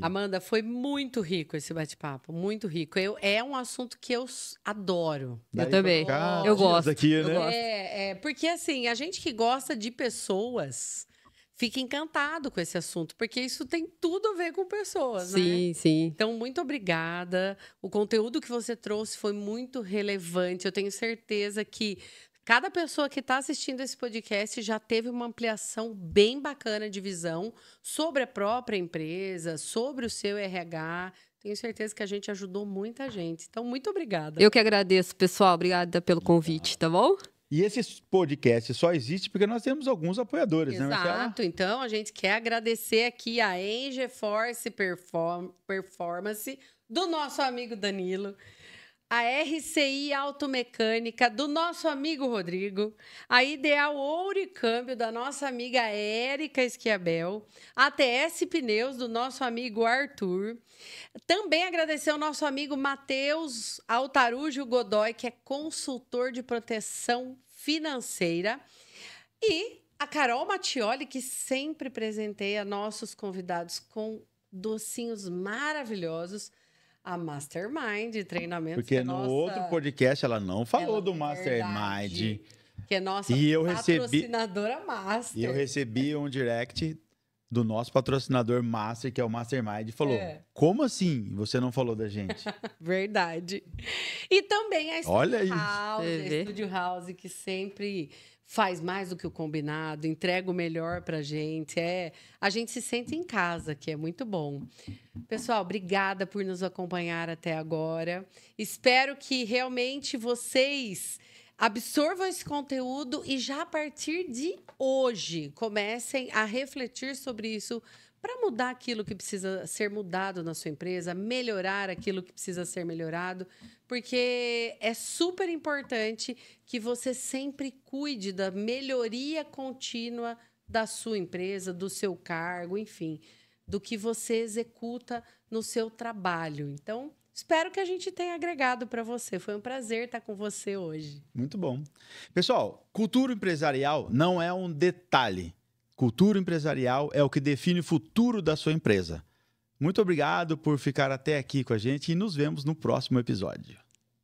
Amanda, foi muito rico esse bate-papo, muito rico. É um assunto que eu adoro. Eu também. Eu gosto. Aqui, né? Eu gosto. Porque assim, a gente que gosta de pessoas fica encantado com esse assunto, porque isso tem tudo a ver com pessoas, né? Sim, sim. Então, muito obrigada. O conteúdo que você trouxe foi muito relevante. Eu tenho certeza que cada pessoa que está assistindo esse podcast já teve uma ampliação bem bacana de visão sobre a própria empresa, sobre o seu RH, Tenho certeza que a gente ajudou muita gente. Então, muito obrigada. Eu que agradeço, pessoal. Obrigada pelo convite, tá bom? E esse podcast só existe porque nós temos alguns apoiadores, né, Marcela? Exato. Então, a gente quer agradecer aqui a Engeforce Performance, do nosso amigo Danilo, a RCI Automecânica, do nosso amigo Rodrigo, a Ideal Ouro e Câmbio, da nossa amiga Érica Esquiabel, a TS Pneus, do nosso amigo Arthur. Também agradecer ao nosso amigo Matheus Altarujo Godoy, que é consultor de proteção financeira, e a Carol Mattioli, que sempre presenteia nossos convidados com docinhos maravilhosos. A Mastermind, treinamento. Porque no outro podcast ela não falou do Mastermind. Verdade, que é nossa patrocinadora Master. E eu recebi um direct do nosso patrocinador Master, que é o Mastermind, e falou, como assim você não falou da gente? Verdade. E também a Studio House, que sempre faz mais do que o combinado, entrega o melhor pra gente. A gente se sente em casa, que é muito bom. Pessoal, obrigada por nos acompanhar até agora. Espero que realmente vocês absorvam esse conteúdo e já a partir de hoje comecem a refletir sobre isso para mudar aquilo que precisa ser mudado na sua empresa, melhorar aquilo que precisa ser melhorado, porque é super importante que você sempre cuide da melhoria contínua da sua empresa, do seu cargo, enfim, do que você executa no seu trabalho. Então, espero que a gente tenha agregado para você. Foi um prazer estar com você hoje. Muito bom. Pessoal, cultura empresarial não é um detalhe. Cultura empresarial é o que define o futuro da sua empresa. Muito obrigado por ficar até aqui com a gente e nos vemos no próximo episódio.